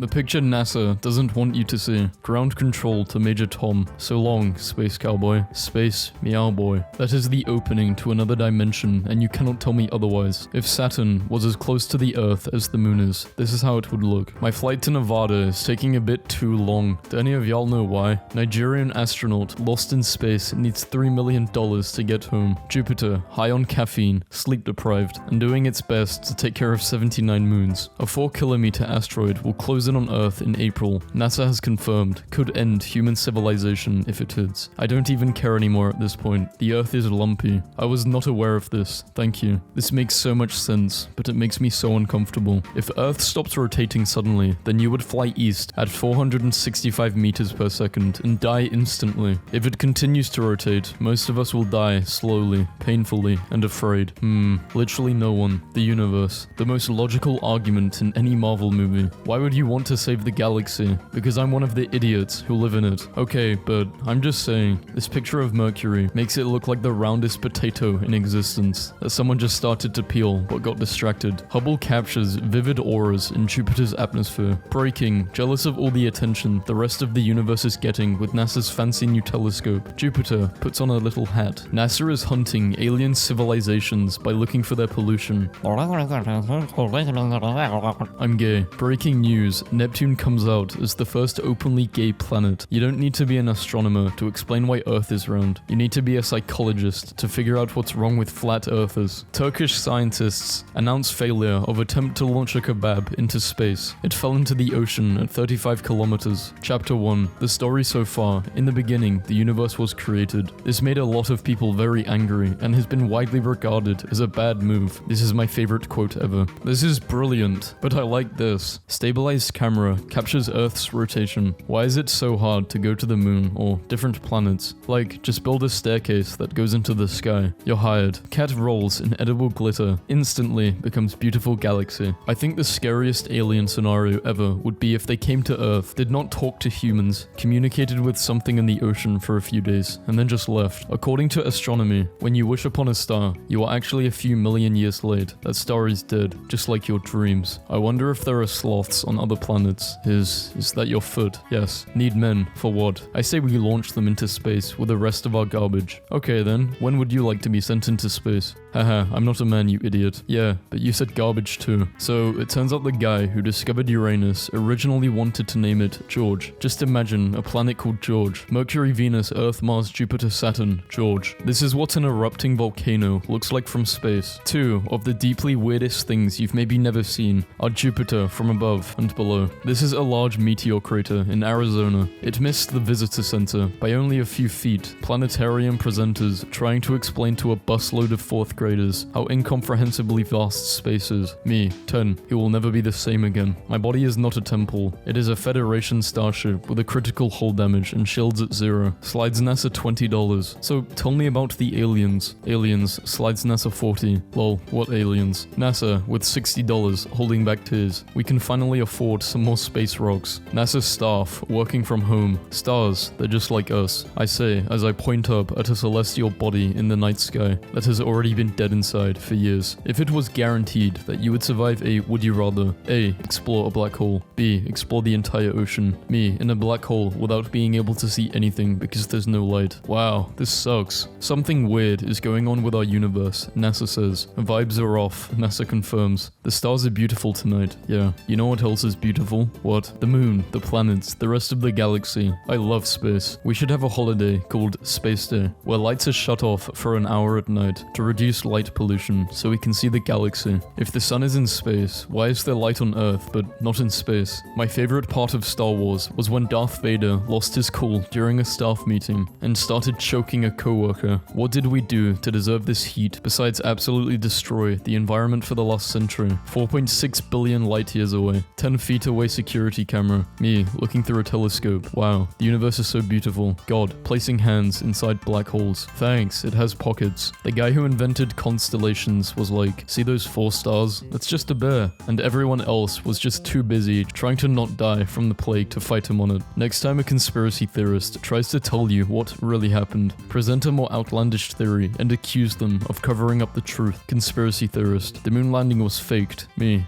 The picture NASA doesn't want you to see. Ground control to Major Tom. So long, space cowboy. Space meow boy. That is the opening to another dimension, and you cannot tell me otherwise. If Saturn was as close to the Earth as the moon is, this is how it would look. My flight to Nevada is taking a bit too long. Do any of y'all know why? Nigerian astronaut lost in space needs $3 million to get home. Jupiter, high on caffeine, sleep deprived, and doing its best to take care of 79 moons. A 4-kilometer asteroid will close in on Earth in April. NASA has confirmed, could end human civilization if it hits. I don't even care anymore at this point. The Earth is lumpy. I was not aware of this. Thank you. This makes so much sense, but it makes me so uncomfortable. If Earth stopped rotating suddenly, then you would fly east at 465 meters per second and die instantly. If it continues to rotate, most of us will die slowly, painfully, and afraid. Literally no one. The universe. The most logical argument in any Marvel movie. Why would you want to save the galaxy? Because I'm one of the idiots who live in it. Okay, but I'm just saying, this picture of Mercury makes it look like the roundest potato in existence that someone just started to peel but got distracted. Hubble captures vivid auras in Jupiter's atmosphere. Breaking, jealous of all the attention the rest of the universe is getting with NASA's fancy new telescope. Jupiter puts on a little hat. NASA is hunting alien civilizations by looking for their pollution. I'm gay. Breaking news, Neptune comes out as the first openly gay planet. You don't need to be an astronomer to explain why Earth is round. You need to be a psychologist to figure out what's wrong with flat earthers. Turkish scientists announce failure of attempt to launch a kebab into space. It fell into the ocean at 35 kilometers. Chapter 1. The story so far. In the beginning, the universe was created. This made a lot of people very angry and has been widely regarded as a bad move. This is my favorite quote ever. This is brilliant, but I like this. Stabilized camera captures Earth's rotation. Why is it so hard to go to the moon or different planets? Like, just build a staircase that goes into the sky. You're hired. Cat rolls in edible glitter. Instantly becomes beautiful galaxy. I think the scariest alien scenario ever would be if they came to Earth, did not talk to humans, communicated with something in the ocean for a few days, and then just left. According to astronomy, when you wish upon a star, you are actually a few million years late. That star is dead, just like your dreams. I wonder if there are sloths on other planets. Is that your foot? Yes. Need men. For what? I say we launch them into space with the rest of our garbage. Okay then, when would you like to be sent into space? Haha, I'm not a man, you idiot. Yeah, but you said garbage too. So, it turns out the guy who discovered Uranus originally wanted to name it George. Just imagine a planet called George. Mercury, Venus, Earth, Mars, Jupiter, Saturn, George. This is what an erupting volcano looks like from space. 2 of the deeply weirdest things you've maybe never seen are Jupiter from above and below. This is a large meteor crater in Arizona. It missed the visitor center by only a few feet. Planetarium presenters trying to explain to a busload of 4th graders how incomprehensibly vast space is. Me, 10, who will never be the same again. My body is not a temple. It is a Federation starship with a critical hull damage and shields at 0. Slides NASA $20. So tell me about the aliens. Aliens, slides NASA 40. Lol, what aliens? NASA with $60 holding back tears. We can finally afford some more space rocks. NASA staff working from home. Stars, they're just like us. I say as I point up at a celestial body in the night sky that has already been dead inside for years. If it was guaranteed that you would survive a would you rather? A. Explore a black hole. B. Explore the entire ocean. Me, in a black hole without being able to see anything because there's no light. Wow, this sucks. Something weird is going on with our universe, NASA says. Vibes are off, NASA confirms. The stars are beautiful tonight. Yeah. You know what else is beautiful? What? The moon, the planets, the rest of the galaxy. I love space. We should have a holiday called Space Day, where lights are shut off for an hour at night to reduce light pollution so we can see the galaxy. If the sun is in space, why is there light on Earth but not in space? My favorite part of Star Wars was when Darth Vader lost his cool during a staff meeting and started choking a coworker. What did we do to deserve this heat besides absolutely destroy the environment for the last century? 4.6 billion light years away. 10 feet away security camera. Me, looking through a telescope. Wow, the universe is so beautiful. God, placing hands inside black holes. Thanks, it has pockets. The guy who invented connected constellations was like, see those 4 stars? That's just a bear. And everyone else was just too busy trying to not die from the plague to fight him on it. Next time a conspiracy theorist tries to tell you what really happened, present a more outlandish theory and accuse them of covering up the truth. Conspiracy theorist, the moon landing was faked. Me.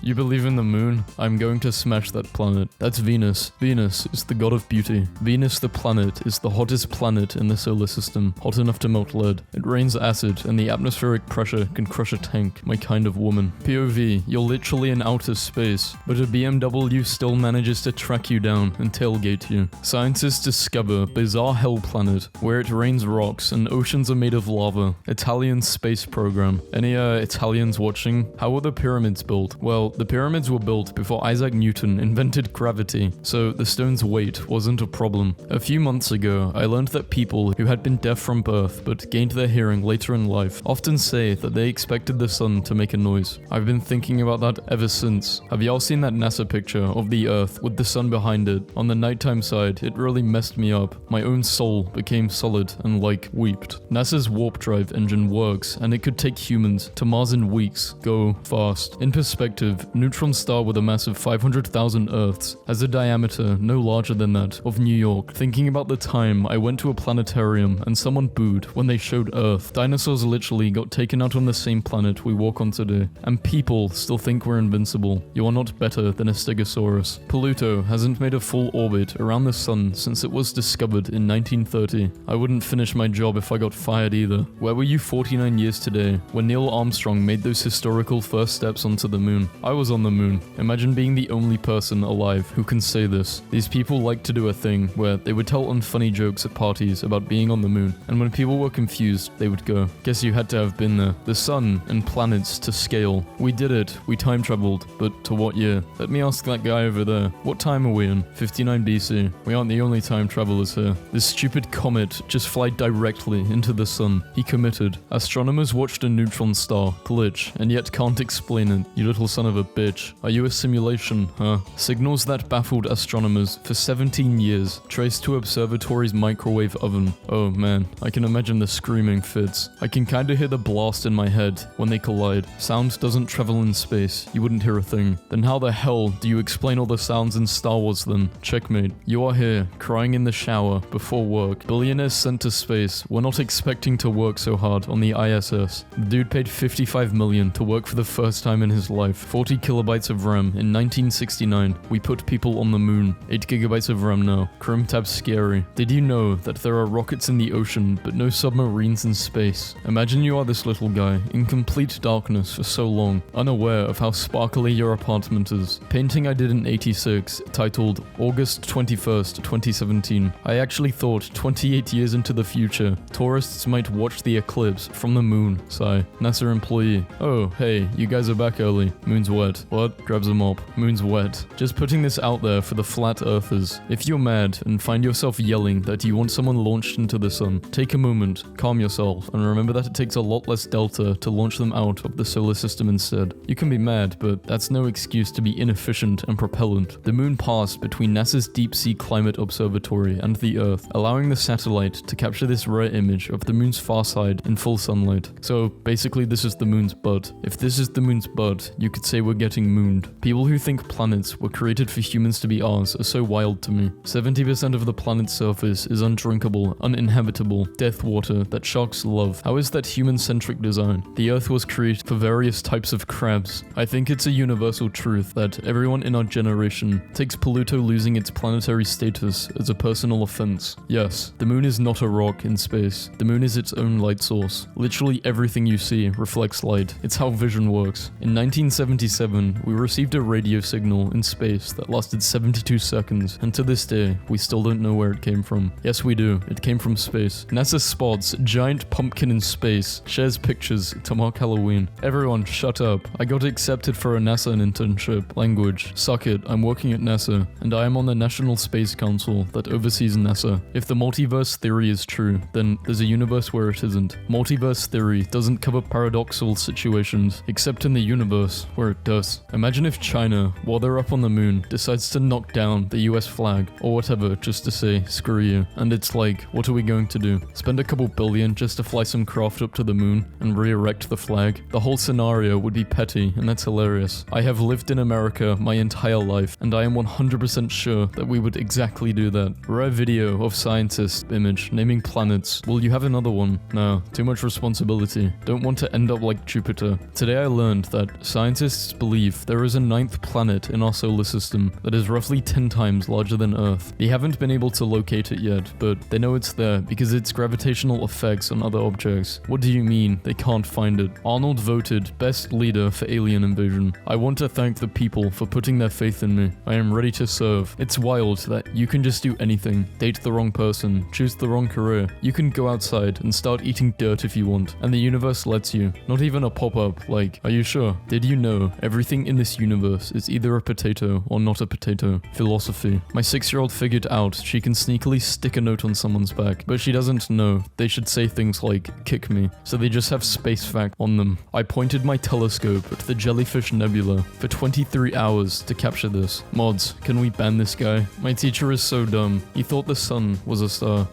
You believe in the moon? I'm going to smash that planet. That's Venus. Venus is the god of beauty. Venus the planet is the hottest planet in the solar system, hot enough to melt lead. It rains acid and the atmospheric pressure can crush a tank. My kind of woman. POV, you're literally in outer space, but a BMW still manages to track you down and tailgate you. Scientists discover bizarre hell planet where it rains rocks and oceans are made of lava. Italian space program. Any Italians watching? How were the pyramids built? Well, the pyramids were built before Isaac Newton invented gravity, so the stone's weight wasn't a problem. A few months ago, I learned that people who had been deaf from birth but gained their hearing later in life often say that they expected the sun to make a noise. I've been thinking about that ever since. Have y'all seen that NASA picture of the Earth with the sun behind it? On the nighttime side, it really messed me up. My own soul became solid and weeped. NASA's warp drive engine works, and it could take humans to Mars in weeks. Go fast. In perspective, neutron star with a mass of 500,000 Earths has a diameter no larger than that of New York. Thinking about the time I went to a planetarium and someone booed when they showed Earth. Dinosaurs literally got taken out on the same planet we walk on today, and people still think we're invincible. You are not better than a Stegosaurus. Pluto hasn't made a full orbit around the sun since it was discovered in 1930. I wouldn't finish my job if I got fired either. Where were you 49 years today when Neil Armstrong made those historical first steps onto the moon? I was on the moon. Imagine being the only person alive who can say this. These people like to do a thing where they would tell unfunny jokes at parties about being on the moon, and when people were confused, they would go, guess you had to have been there. The sun and planets to scale. We did it. We time traveled, but to what year? Let me ask that guy over there. What time are we in? 59 BC. We aren't the only time travelers here. This stupid comet just fly directly into the sun. He committed. Astronomers watched a neutron star glitch and yet can't explain it. You little son of a bitch. Are you a simulation, huh? Signals that baffled astronomers for 17 years, traced to observatory's microwave oven. Oh man, I can imagine the screaming fits. I can kinda hear the blast in my head when they collide. Sound doesn't travel in space. You wouldn't hear a thing. Then how the hell do you explain all the sounds in Star Wars then? Checkmate. You are here, crying in the shower, before work. Billionaires sent to space. We're not expecting to work so hard on the ISS. The dude paid $55 million to work for the first time in his life. 40 kilobytes of RAM in 1969. We put people on the moon. 8 gigabytes of RAM now. Chrome tab scary. Did you know that there are rockets in the ocean but no submarines in space? Imagine you are this little guy in complete darkness for so long, unaware of how sparkly your apartment is. Painting I did in '86, titled August 21st, 2017. I actually thought 28 years into the future, tourists might watch the eclipse from the moon. Sigh. NASA employee. Oh, hey, you guys are back early. Moon's wet. What? Grabs a mop. Moon's wet. Just putting this out there for the flat earthers. If you're mad and find yourself yelling that you want someone launched into the sun, take a moment, calm yourself, and remember that it takes a lot less delta to launch them out of the solar system instead. You can be mad, but that's no excuse to be inefficient and propellant. The moon passed between NASA's Deep Sea Climate Observatory and the Earth, allowing the satellite to capture this rare image of the moon's far side in full sunlight. So basically this is the moon's butt. If this is the moon's butt, you could say we're getting mooned. People who think planets were created for humans to be ours are so wild to me. 70% of the planet's surface is undrinkable, uninhabitable, death water that sharks love. How is that human-centric design? The Earth was created for various types of crabs. I think it's a universal truth that everyone in our generation takes Pluto losing its planetary status as a personal offense. Yes, the moon is not a rock in space. The moon is its own light source. Literally everything you see reflects light. It's how vision works. In 1977, we received a radio signal in space that lasted 72 seconds, and to this day, we still don't know where it came from. Yes, we do. It came from space. NASA spots giant pumpkin in space, shares pictures to mark Halloween. Everyone, shut up. I got accepted for a NASA internship. Language. Suck it. I'm working at NASA, and I am on the National Space Council that oversees NASA. If the multiverse theory is true, then there's a universe where it isn't. Multiverse theory doesn't cover paradoxical situations, except in the universe where it does. Imagine if China, while they're up on the moon, decides to knock down the US flag, or whatever, just to say, screw you. And it's like, what are we going to do? Spend a couple billion just to fly some craft up to the moon and re-erect the flag. The whole scenario would be petty, and that's hilarious. I have lived in America my entire life, and I am 100% sure that we would exactly do that. Rare video of scientist image naming planets. Will you have another one? No, too much responsibility. Don't want to end up like Jupiter. Today I learned that scientists believe there is a 9th planet in our solar system that is roughly 10 times larger than Earth. They haven't been able to locate it yet, but they know it's there because its gravitational effects on other objects. What do you mean they can't find it? Arnold voted best leader for alien invasion. I want to thank the people for putting their faith in me. I am ready to serve. It's wild that you can just do anything. Date the wrong person, choose the wrong career. You can go outside and start eating dirt if you want, and the universe lets you. Not even a pop-up like, are you sure? Did you know everything in this universe is either a potato or not a potato? Philosophy. My 6-year-old figured out she can sneakily stick a note on someone's back, but she doesn't know they should say things like, kick me, so they just have space fact on them. I pointed my telescope at the Jellyfish Nebula for 23 hours to capture this. Mods, can we ban this guy? My teacher is so dumb. He thought the sun was a star.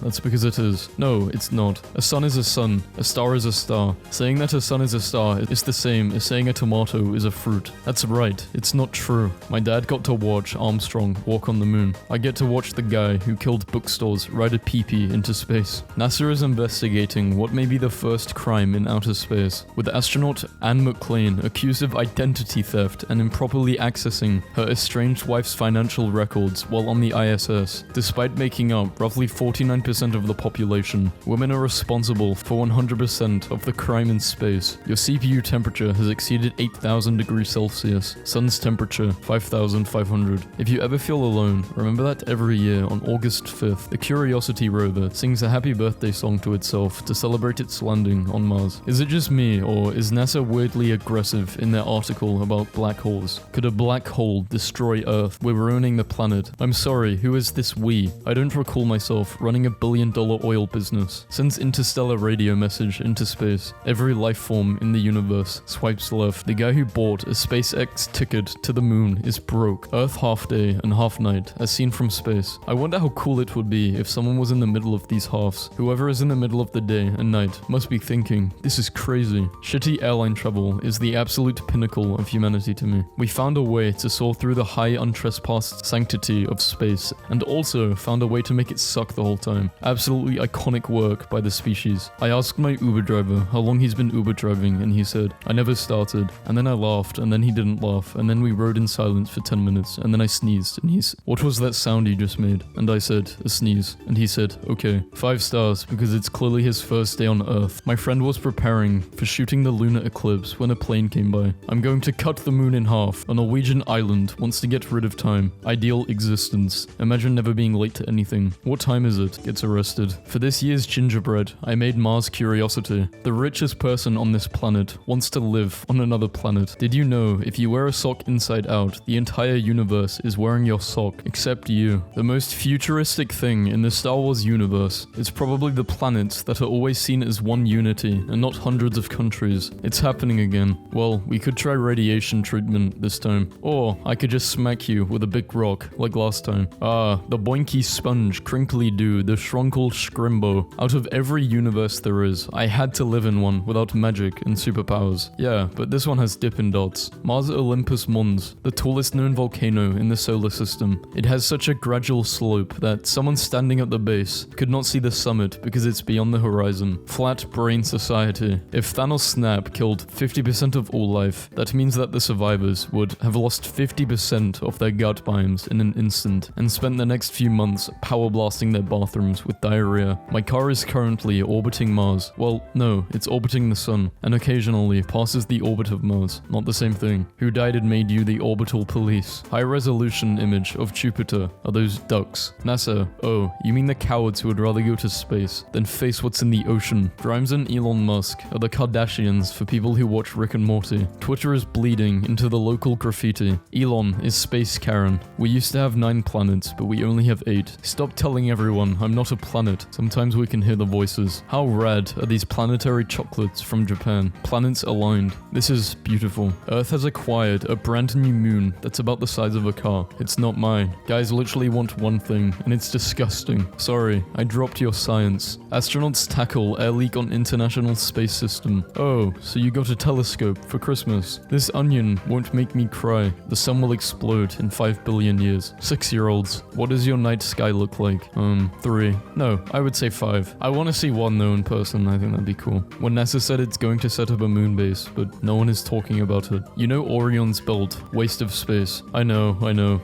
That's because it is. No, it's not. A sun is a sun. A star is a star. Saying that a sun is a star is the same as saying a tomato is a fruit. That's right. It's not true. My dad got to watch Armstrong walk on the moon. I get to watch the guy who killed bookstores ride a pee-pee into space. NASA is investigating what may be the first crime in outer space, with astronaut Anne McClain accused of identity theft and improperly accessing her estranged wife's financial records while on the ISS. Despite making up roughly 49% of the population, women are responsible for 100% of the crime in space. Your CPU temperature has exceeded 8,000 degrees Celsius. Sun's temperature, 5,500. If you ever feel alone, remember that every year on August 5th, the Curiosity rover sings a happy birthday song to itself to celebrate its landing on Mars. Is it just me, or is NASA weirdly aggressive in their article about black holes? Could a black hole destroy Earth? We're ruining the planet. I'm sorry, who is this we? I don't recall myself running a billion-dollar oil business. Sends interstellar radio message into space. Every life form in the universe swipes left. The guy who bought a SpaceX ticket to the moon is broke. Earth half day and half night, as seen from space. I wonder how cool it would be if someone was in the middle of these halves. Whoever is in the middle of the day and night must be thinking, this is crazy. Shitty airline travel is the absolute pinnacle of humanity to me. We found a way to soar through the high untrespassed sanctity of space, and also found a way to make it suck the whole time. Absolutely iconic work by the species. I asked my Uber driver how long he's been Uber driving, and he said, I never started. And then I laughed, and then he didn't laugh, and then we rode in silence for 10 minutes, and then I sneezed, and he said, what was that sound you just made? And I said, a sneeze. And he said, okay, 5 stars, because it's clearly his first day on Earth. My friend was preparing for shooting the lunar eclipse when a plane came by. I'm going to cut the moon in half. A Norwegian island wants to get rid of time. Ideal existence. Imagine never being late to anything. What time is it? Gets arrested. For this year's gingerbread, I made Mars Curiosity. The richest person on this planet wants to live on another planet. Did you know if you wear a sock inside out, the entire universe is wearing your sock, except you? The most futuristic thing in the Star Wars universe is probably the planets that are always seen as one unity and not hundreds of countries. It's happening again. Well, we could try radiation treatment this time. Or I could just smack you with a big rock, like last time. Ah, the boinky sponge, crinkly do, the shrunkle scrimbo. Out of every universe there is, I had to live in one without magic and superpowers. Yeah, but this one has Dippin' Dots. Mars Olympus Mons, the tallest known volcano in the solar system. It has such a gradual slope that someone standing at the base could not see the summit because it's beyond the horizon. Flat brain society. If Thanos' snap killed 50% of all life, that means that the survivors would have lost 50% of their gut biomes in an instant and spent the next few months power blasting their bathrooms with diarrhea. My car is currently orbiting Mars. Well, no, it's orbiting the sun, and occasionally passes the orbit of Mars. Not the same thing. Who died and made you the orbital police? High resolution image of Jupiter are those ducks. NASA, oh, you mean the cowards who would rather go to space than face what's in the ocean? Grimes and Elon Musk are the Kardashians for people who watch Rick and Morty. Twitter is bleeding into the local graffiti. Elon is Space Karen. We used to have 9 planets, but we only have 8. Stop telling everyone I'm not a planet. Sometimes we can hear the voices. How rad are these planetary chocolates from Japan? Planets aligned. This is beautiful. Earth has acquired a brand new moon that's about the size of a car. It's not mine. Guys literally want one thing, and it's disgusting. Sorry, I dropped your science. Astronauts tackle air leak on International Space System. Oh, so you got a telescope for Christmas. This onion won't make me cry. The sun will explode in 5 billion years. 6-year-olds, what does your night sky look like? 3. No, I would say 5. I want to see one though in person. I think that'd be cool. When NASA said it's going to set up a moon base, but no one is talking about it. You know Orion's belt, waste of space. I know,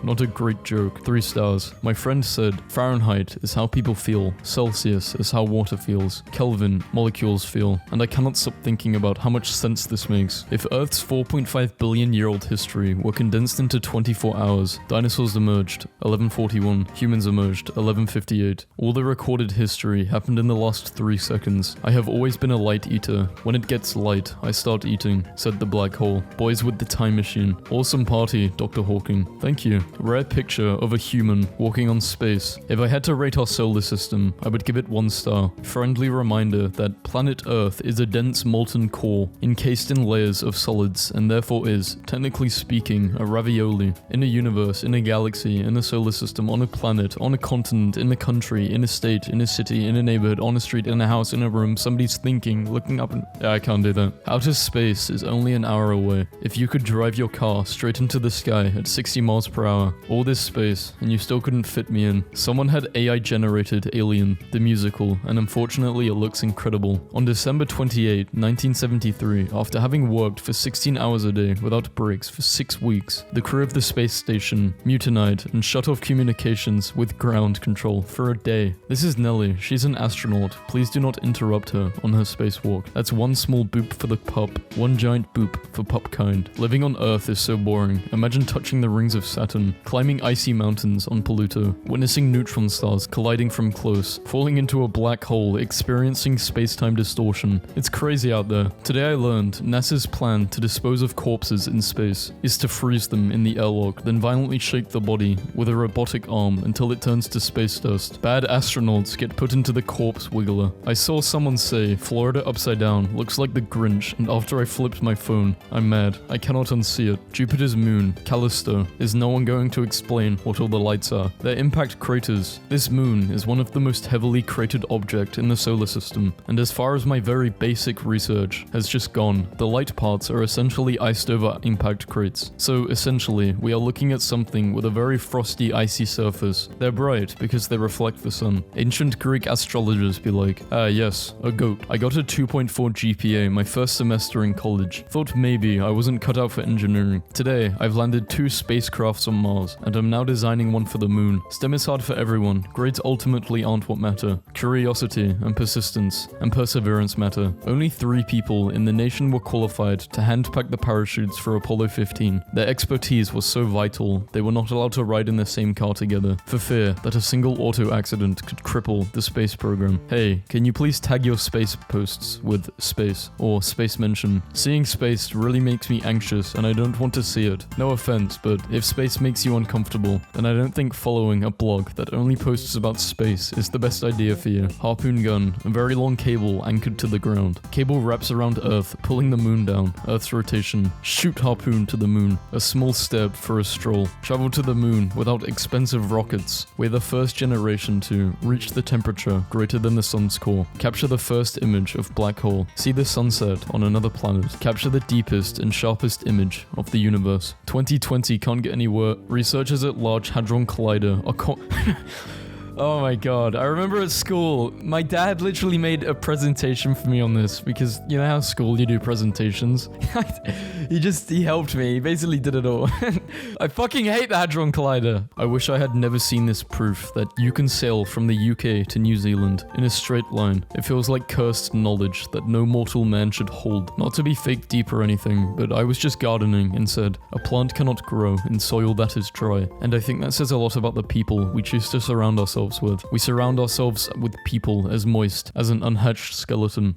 not a great joke. 3 stars. My friend said Fahrenheit is how people feel, Celsius is how water feels, Kelvin, molecules feel, and I cannot stop thinking about how much sense this makes. If Earth's 4.5 billion year old history were condensed into 24 hours, dinosaurs emerged, 1141, humans emerged, 1158. All the recorded history happened in the last 3 seconds. I have always been a light eater. When it gets light, I start eating, said the black hole. Boys with the time machine. Awesome party, Dr. Hawking. Thank you. Rare picture of a human walking on space. If I had to rate our solar system, I would give it 1 star. Friendly reminder that planet Earth is a dense molten core, encased in layers of solids, and therefore is, technically speaking, a ravioli. In a universe, in a galaxy, in a solar system, on a planet, on a continent, in a country, in a state, in a city, in a neighborhood, on a street, in a house, in a room, somebody's thinking, looking up and... Yeah, I can't do that. Outer space is only an hour away. If you could drive your car straight into the sky at 60 miles per hour, all this space, and you still couldn't fit me in. Someone had AI-generated Alien, the musical, and unfortunately it looks incredible. On December 28, 1973, after having worked for 16 hours a day without breaks for 6 weeks, the crew of the space station mutinied and shut off communications with ground control for a day. This is Nellie. She's an astronaut. Please do not interrupt her on her spacewalk. That's one small boop for the pup, one giant boop for pup kind. Living on Earth is so boring. Imagine touching the rings of Saturn, climbing icy mountains on Pluto, witnessing neutron stars colliding from close, falling into a black hole, experiencing space-time distortion. It's crazy out there. Today I learned NASA's plan to dispose of corpses in space is to freeze them in the airlock, then violently shake the body with a robotic arm until it turns to space dust. Bad astronauts get put into the corpse wiggler. I saw someone say Florida upside down looks like the Grinch, and after I flipped my phone, I'm mad. I cannot unsee it. Jupiter's moon, Callisto, is no one going to explain what all the lights are. They're impact craters. This moon is one of the most heavily cratered objects in the solar system, and as far as my very basic research has just gone, the light parts are essentially iced over impact crates. So essentially, we are looking at something with a very frosty, icy surface. They're bright because they reflect the sun. Ancient Greek astrologers be like, yes, a goat. I got a 2.4 GPA my first semester in college. Thought maybe I wasn't cut out for engineering. Today, I've landed 2 spacecrafts on Mars, and I'm now designing one for the moon. STEM is hard for everyone. Grades ultimately aren't what matter. Curiosity and persistence and perseverance matter. Only 3 people in the nation were qualified to handpack the parachutes for Apollo 15. Their expertise was so vital, they were not allowed to ride in the same car together, for fear that a single auto accident could cripple the space program. Hey, can you please tag your space posts with space or space mention? Seeing space really makes me anxious and I don't want to see it. No offense, but if space makes you uncomfortable, then I don't think following a blog that only posts about space is the best idea for you. Harpoon gun, a very long cable anchored to the ground. Cable wraps around Earth, pulling the moon down, Earth's rotation. Shoot harpoon to the moon, a small step for a stroll. Travel to the moon without expensive rockets. We're the first generation to reach the temperature greater than the sun's core. Capture the first image of black hole. See the sunset on another planet. Capture the deepest and sharpest image of the universe. 2020 can't get any worse. Researchers at Large Hadron Collider are Oh my god, I remember at school, my dad literally made a presentation for me on this, because you know how school you do presentations? he helped me, he basically did it all. I fucking hate the Hadron Collider. I wish I had never seen this proof that you can sail from the UK to New Zealand in a straight line. It feels like cursed knowledge that no mortal man should hold. Not to be fake deep or anything, but I was just gardening and said, a plant cannot grow in soil that is dry. And I think that says a lot about the people we choose to surround ourselves with. We surround ourselves with people as moist as an unhatched skeleton.